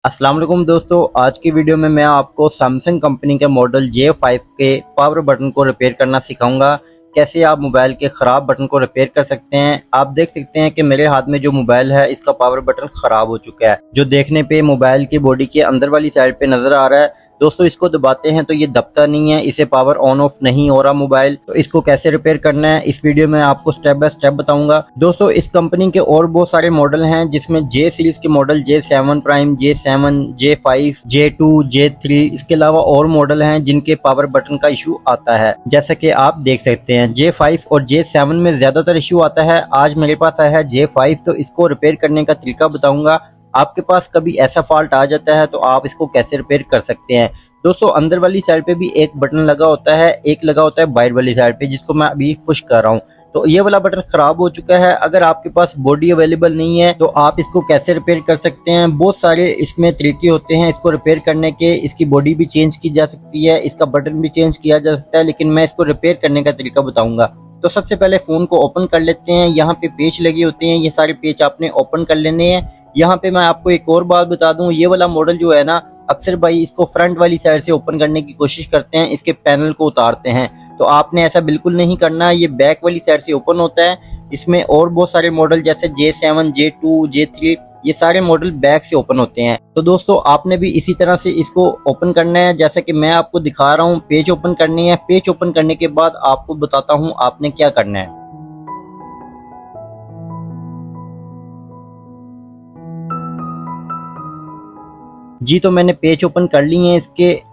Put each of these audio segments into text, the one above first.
अस्सलाम वालेकुम दोस्तों, आज की वीडियो में मैं आपको सैमसंग कंपनी के मॉडल J5 के पावर बटन को रिपेयर करना सिखाऊंगा। कैसे आप मोबाइल के ख़राब बटन को रिपेयर कर सकते हैं। आप देख सकते हैं कि मेरे हाथ में जो मोबाइल है इसका पावर बटन ख़राब हो चुका है, जो देखने पे मोबाइल की बॉडी के अंदर वाली साइड पे नज़र आ रहा है। दोस्तों इसको दबाते हैं तो ये दबता नहीं है, इसे पावर ऑन ऑफ नहीं हो रहा मोबाइल। तो इसको कैसे रिपेयर करना है इस वीडियो में आपको स्टेप बाय स्टेप बताऊंगा। दोस्तों इस कंपनी के और बहुत सारे मॉडल हैं, जिसमें J सीरीज के model J7 prime, J7, J5, J2, J3, इसके अलावा और मॉडल हैं जिनके पावर बटन का इशू आता है। जैसा कि आप देख सकते हैं J5 और J7 में ज्यादातर इशू आता है। आज मेरे पास आया है J5, तो इसको रिपेयर करने का तरीका बताऊंगा। आपके पास कभी ऐसा फॉल्ट आ जाता है तो आप इसको कैसे रिपेयर कर सकते हैं। दोस्तों अंदर वाली साइड पे भी एक बटन लगा होता है, एक लगा होता है बाहर वाली साइड पे, जिसको मैं अभी पुश कर रहा हूँ। तो ये वाला बटन खराब हो चुका है। अगर आपके पास बॉडी अवेलेबल नहीं है तो आप इसको कैसे रिपेयर कर सकते हैं। बहुत सारे इसमें तरीके होते हैं इसको रिपेयर करने के। इसकी बॉडी भी चेंज की जा सकती है, इसका बटन भी चेंज किया जा सकता है, लेकिन मैं इसको रिपेयर करने का तरीका बताऊंगा। तो सबसे पहले फोन को ओपन कर लेते हैं। यहाँ पे पेच लगे होते हैं, ये सारे पेच आपने ओपन कर लेने हैं। यहाँ पे मैं आपको एक और बात बता दूं, ये वाला मॉडल जो है ना, अक्सर भाई इसको फ्रंट वाली साइड से ओपन करने की कोशिश करते हैं, इसके पैनल को उतारते हैं। तो आपने ऐसा बिल्कुल नहीं करना, ये बैक वाली साइड से ओपन होता है। इसमें और बहुत सारे मॉडल जैसे J7, J2, J3, ये सारे मॉडल बैक से ओपन होते हैं। तो दोस्तों आपने भी इसी तरह से इसको ओपन करना है, जैसा कि मैं आपको दिखा रहा हूँ। पेज ओपन करनी है। पेज ओपन करने के बाद आपको बताता हूँ आपने क्या करना है। जी तो मैंने पेज ओपन कर ली है।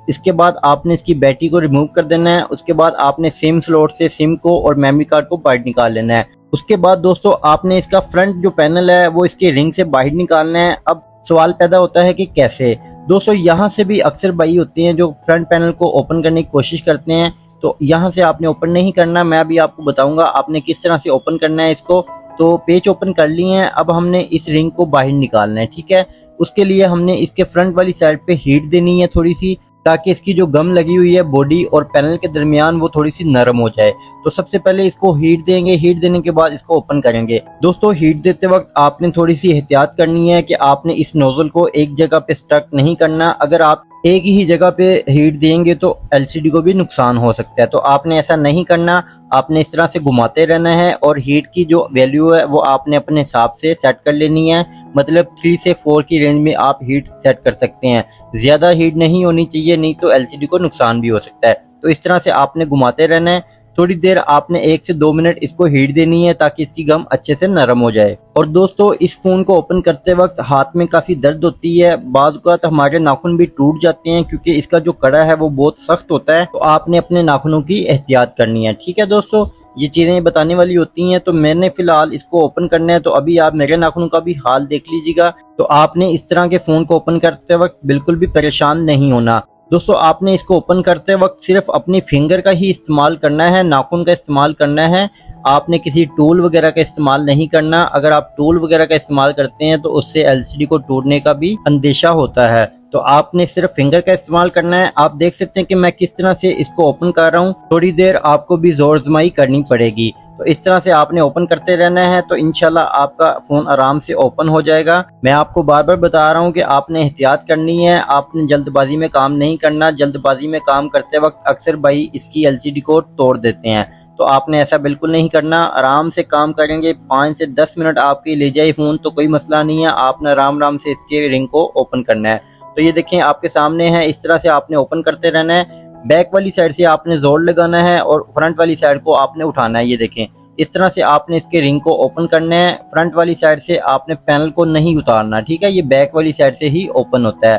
इसके बाद आपने इसकी बैटरी को रिमूव कर देना है। उसके बाद आपने सिम स्लॉट से सिम को और मेमोरी कार्ड को बाहर निकाल लेना है। उसके बाद दोस्तों आपने इसका फ्रंट जो पैनल है वो इसके रिंग से बाहर निकालना है। अब सवाल पैदा होता है कि कैसे। दोस्तों यहाँ से भी अक्सर भाई होते हैं जो फ्रंट पैनल को ओपन करने की कोशिश करते हैं, तो यहाँ से आपने ओपन नहीं करना। मैं अभी आपको बताऊंगा आपने किस तरह से ओपन करना है इसको। तो पेज ओपन कर लिए हैं, अब हमने इस रिंग को बाहर निकालना है, ठीक है। उसके लिए हमने इसके फ्रंट वाली साइड पे हीट देनी है थोड़ी सी, ताकि इसकी जो गम लगी हुई है बॉडी और पैनल के दरमियान वो थोड़ी सी नरम हो जाए। तो सबसे पहले इसको हीट देंगे, हीट देने के बाद इसको ओपन करेंगे। दोस्तों हीट देते वक्त आपने थोड़ी सी एहतियात करनी है कि आपने इस नोजल को एक जगह पे स्टक नहीं करना। अगर आप एक ही जगह पे हीट देंगे तो एलसीडी को भी नुकसान हो सकता है। तो आपने ऐसा नहीं करना, आपने इस तरह से घुमाते रहना है और हीट की जो वैल्यू है वो आपने अपने हिसाब से सेट कर लेनी है। मतलब 3 से 4 की रेंज में आप हीट सेट कर सकते हैं। ज्यादा हीट नहीं होनी चाहिए, नहीं तो एलसीडी को नुकसान भी हो सकता है। तो इस तरह से आपने घुमाते रहना है। थोड़ी देर आपने 1 से 2 मिनट इसको हीट देनी है ताकि इसकी गम अच्छे से नरम हो जाए। और दोस्तों इस फोन को ओपन करते वक्त हाथ में काफी दर्द होती है, बाद तो हमारे नाखून भी टूट जाते हैं क्योंकि इसका जो कड़ा है वो बहुत सख्त होता है। तो आपने अपने नाखूनों की एहतियात करनी है, ठीक है दोस्तों। ये चीजें बताने वाली होती हैं। तो मैंने फिलहाल इसको ओपन करना है, तो अभी आप मेरे नाखूनों का भी हाल देख लीजिएगा। तो आपने इस तरह के फोन को ओपन करते वक्त बिल्कुल भी परेशान नहीं होना। दोस्तों आपने इसको ओपन करते वक्त सिर्फ अपनी फिंगर का ही इस्तेमाल करना है, नाखून का इस्तेमाल करना है। आपने किसी टूल वगैरह का इस्तेमाल नहीं करना। अगर आप टूल वगैरह का इस्तेमाल करते हैं तो उससे एलसीडी को टूटने का भी अंदेशा होता है। तो आपने सिर्फ फिंगर का इस्तेमाल करना है। आप देख सकते हैं कि मैं किस तरह से इसको ओपन कर रहा हूँ। थोड़ी देर आपको भी जोर आजमाई करनी पड़ेगी। तो इस तरह से आपने ओपन करते रहना है, तो इंशाल्लाह आपका फोन आराम से ओपन हो जाएगा। मैं आपको बार बार बता रहा हूँ कि आपने एहतियात करनी है, आपने जल्दबाजी में काम नहीं करना। जल्दबाजी में काम करते वक्त अक्सर भाई इसकी एलसीडी को तोड़ देते हैं, तो आपने ऐसा बिल्कुल नहीं करना। आराम से काम करेंगे, 5 से 10 मिनट आपके ले जाए फोन तो कोई मसला नहीं है। आपने आराम आराम से इसके रिंग को ओपन करना है। तो ये देखें आपके सामने है, इस तरह से आपने ओपन करते रहना है। बैक वाली साइड से आपने जोर लगाना है और फ्रंट वाली साइड को आपने उठाना है। ये देखें इस तरह से आपने इसके रिंग को ओपन करना है। फ्रंट वाली साइड से आपने पैनल को नहीं उतारना, ठीक है। ये बैक वाली साइड से ही ओपन होता है।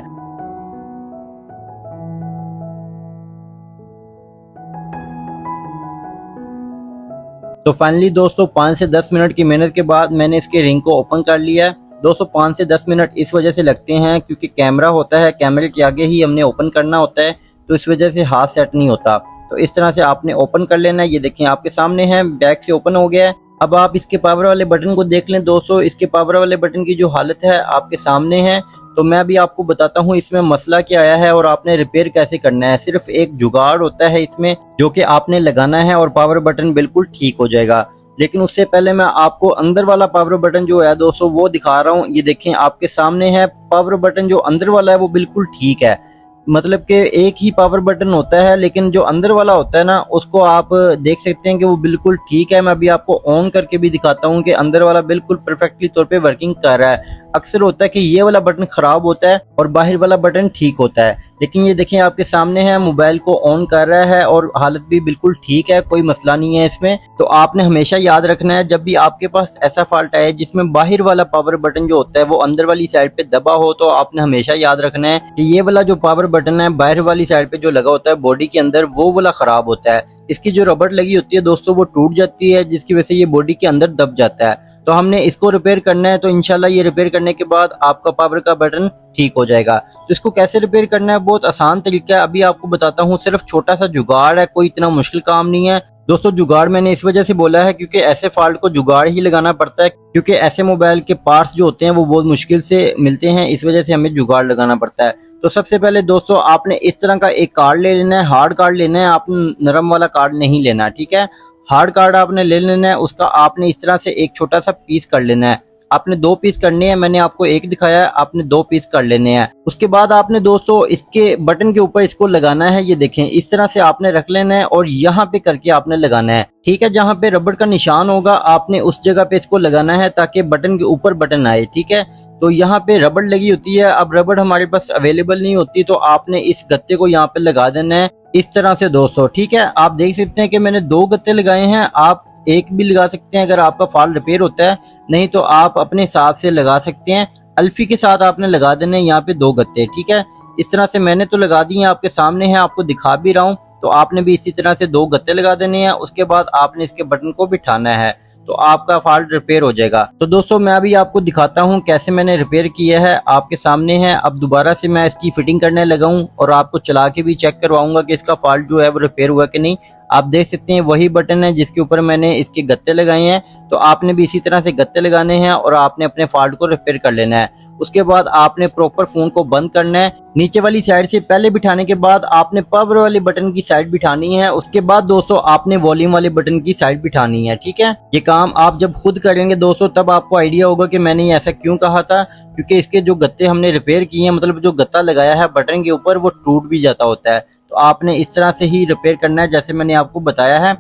तो फाइनली दोस्तों 5 से 10 मिनट की मेहनत के बाद मैंने इसके रिंग को ओपन कर लिया है। दोस्तों 5 से 10 मिनट इस वजह से लगते हैं क्योंकि कैमरा होता है, कैमरे के आगे ही हमने ओपन करना होता है, तो इस वजह से हाथ सेट नहीं होता। तो इस तरह से आपने ओपन कर लेना है। ये देखें आपके सामने है, बैक से ओपन हो गया है। अब आप इसके पावर वाले बटन को देख लें दोस्तों। इसके पावर वाले बटन की जो हालत है आपके सामने है। तो मैं अभी आपको बताता हूँ इसमें मसला क्या आया है और आपने रिपेयर कैसे करना है। सिर्फ एक जुगाड़ होता है इसमें जो कि आपने लगाना है और पावर बटन बिल्कुल ठीक हो जाएगा। लेकिन उससे पहले मैं आपको अंदर वाला पावर बटन जो है दोस्तों वो दिखा रहा हूँ। ये देखें आपके सामने है, पावर बटन जो अंदर वाला है वो बिल्कुल ठीक है। मतलब कि एक ही पावर बटन होता है, लेकिन जो अंदर वाला होता है ना उसको आप देख सकते हैं कि वो बिल्कुल ठीक है। मैं अभी आपको ऑन करके भी दिखाता हूँ कि अंदर वाला बिल्कुल परफेक्टली तौर पे वर्किंग कर रहा है। अक्सर होता है कि ये वाला बटन खराब होता है और बाहर वाला बटन ठीक होता है, लेकिन ये देखें आपके सामने है, मोबाइल को ऑन कर रहा है और हालत भी बिल्कुल ठीक है, कोई मसला नहीं है इसमें। तो आपने हमेशा याद रखना है जब भी आपके पास ऐसा फॉल्ट आए जिसमें बाहर वाला पावर बटन जो होता है वो अंदर वाली साइड पे दबा हो, तो आपने हमेशा याद रखना है कि ये वाला जो पावर बटन है बाहर वाली साइड पे जो लगा होता है बॉडी के अंदर, वो वाला खराब होता है। इसकी जो रबड़ लगी होती है दोस्तों वो टूट जाती है, जिसकी वजह से ये बॉडी के अंदर दब जाता है। तो हमने इसको रिपेयर करना है, तो इंशाल्लाह ये रिपेयर करने के बाद आपका पावर का बटन ठीक हो जाएगा। तो इसको कैसे रिपेयर करना है, बहुत आसान तरीका है, अभी आपको बताता हूँ। सिर्फ छोटा सा जुगाड़ है, कोई इतना मुश्किल काम नहीं है दोस्तों। जुगाड़ मैंने इस वजह से बोला है क्योंकि ऐसे फॉल्ट को जुगाड़ ही लगाना पड़ता है, क्योंकि ऐसे मोबाइल के पार्ट्स जो होते हैं वो बहुत मुश्किल से मिलते हैं, इस वजह से हमें जुगाड़ लगाना पड़ता है। तो सबसे पहले दोस्तों आपने इस तरह का एक कार्ड ले लेना है, हार्ड कार्ड लेना है, आपने नरम वाला कार्ड नहीं लेना, ठीक है। हार्ड कार्ड आपने ले लेना है, उसका आपने इस तरह से एक छोटा सा पीस कर लेना है। आपने 2 पीस करने हैं, मैंने आपको एक दिखाया है, आपने 2 पीस कर लेने हैं। उसके बाद आपने दोस्तों इसके बटन के ऊपर इसको लगाना है। ये देखें इस तरह से आपने रख लेना है और यहाँ पे करके आपने लगाना है, ठीक है। जहाँ पे रबड़ का निशान होगा आपने उस जगह पे इसको लगाना है ताकि बटन के ऊपर बटन आए, ठीक है। तो यहाँ पे रबड़ लगी होती है, अब रबड़ हमारे पास अवेलेबल नहीं होती तो आपने इस गत्ते को यहाँ पे लगा देना है इस तरह से दोस्तों, ठीक है। आप देख सकते हैं कि मैंने 2 गत्ते लगाए हैं, आप एक भी लगा सकते हैं अगर आपका फॉल्ट रिपेयर होता है, नहीं तो आप अपने हिसाब से लगा सकते हैं। अल्फी के साथ आपने लगा देने यहाँ पे 2 गत्ते, ठीक है। इस तरह से मैंने तो लगा दिए, आपके सामने है, आपको दिखा भी रहा हूँ। तो आपने भी इसी तरह से 2 गत्ते लगा देने हैं। उसके बाद आपने इसके बटन को बिठाना है तो आपका फॉल्ट रिपेयर हो जाएगा। तो दोस्तों मैं अभी आपको दिखाता हूँ कैसे मैंने रिपेयर किया है, आपके सामने है। अब दोबारा से मैं इसकी फिटिंग करने लगा हूँ और आपको चला के भी चेक करवाऊंगा कि इसका फॉल्ट जो है वो रिपेयर हुआ कि नहीं। आप देख सकते हैं वही बटन है जिसके ऊपर मैंने इसके गत्ते लगाए हैं, तो आपने भी इसी तरह से गत्ते लगाने हैं और आपने अपने फॉल्ट को रिपेयर कर लेना है। उसके बाद आपने प्रॉपर फोन को बंद करना है। नीचे वाली साइड से पहले बिठाने के बाद आपने पावर वाले बटन की साइड बिठानी है। उसके बाद दोस्तों आपने वॉल्यूम वाले बटन की साइड बिठानी है, ठीक है। ये काम आप जब खुद करेंगे दोस्तों तब आपको आइडिया होगा कि मैंने ये ऐसा क्यों कहा था, क्योंकि इसके जो गत्ते हमने रिपेयर किए हैं, मतलब जो गत्ता लगाया है बटन के ऊपर वो टूट भी जाता होता है। तो आपने इस तरह से ही रिपेयर करना है जैसे मैंने आपको बताया है।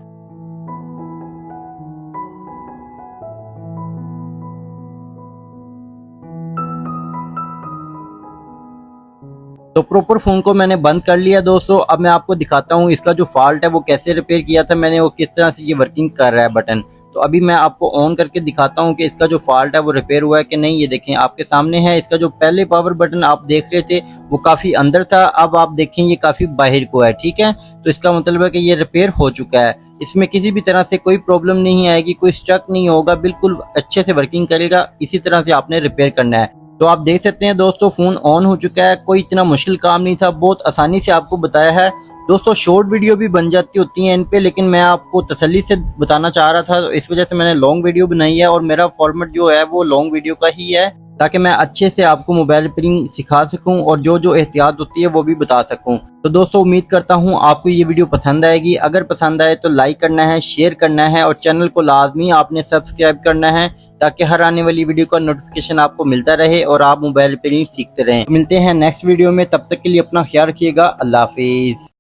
तो प्रॉपर फोन को मैंने बंद कर लिया दोस्तों। अब मैं आपको दिखाता हूँ इसका जो फॉल्ट है वो कैसे रिपेयर किया था मैंने, वो किस तरह से ये वर्किंग कर रहा है बटन। तो अभी मैं आपको ऑन करके दिखाता हूँ कि इसका जो फॉल्ट है वो रिपेयर हुआ है कि नहीं। ये देखें आपके सामने है, इसका जो पहले पावर बटन आप देख रहे थे वो काफी अंदर था, अब आप देखें ये काफी बाहर को है, ठीक है। तो इसका मतलब है कि ये रिपेयर हो चुका है, इसमें किसी भी तरह से कोई प्रॉब्लम नहीं आएगी, कोई स्ट्रक नहीं होगा, बिल्कुल अच्छे से वर्किंग करेगा। इसी तरह से आपने रिपेयर करना है। तो आप देख सकते हैं दोस्तों फोन ऑन हो चुका है, कोई इतना मुश्किल काम नहीं था, बहुत आसानी से आपको बताया है दोस्तों। शॉर्ट वीडियो भी बन जाती होती हैं इन पे, लेकिन मैं आपको तसल्ली से बताना चाह रहा था, तो इस वजह से मैंने लॉन्ग वीडियो बनाई है और मेरा फॉर्मेट जो है वो लॉन्ग वीडियो का ही है, ताकि मैं अच्छे से आपको मोबाइल रिपेयरिंग सिखा सकूं और जो जो एहतियात होती है वो भी बता सकूं। तो दोस्तों उम्मीद करता हूं आपको ये वीडियो पसंद आएगी। अगर पसंद आए तो लाइक करना है, शेयर करना है और चैनल को लाजमी आपने सब्सक्राइब करना है, ताकि हर आने वाली वीडियो का नोटिफिकेशन आपको मिलता रहे और आप मोबाइल रिपेयरिंग सीखते रहें। मिलते हैं नेक्स्ट वीडियो में, तब तक के लिए अपना ख्याल रखिएगा। अल्लाह हाफिज।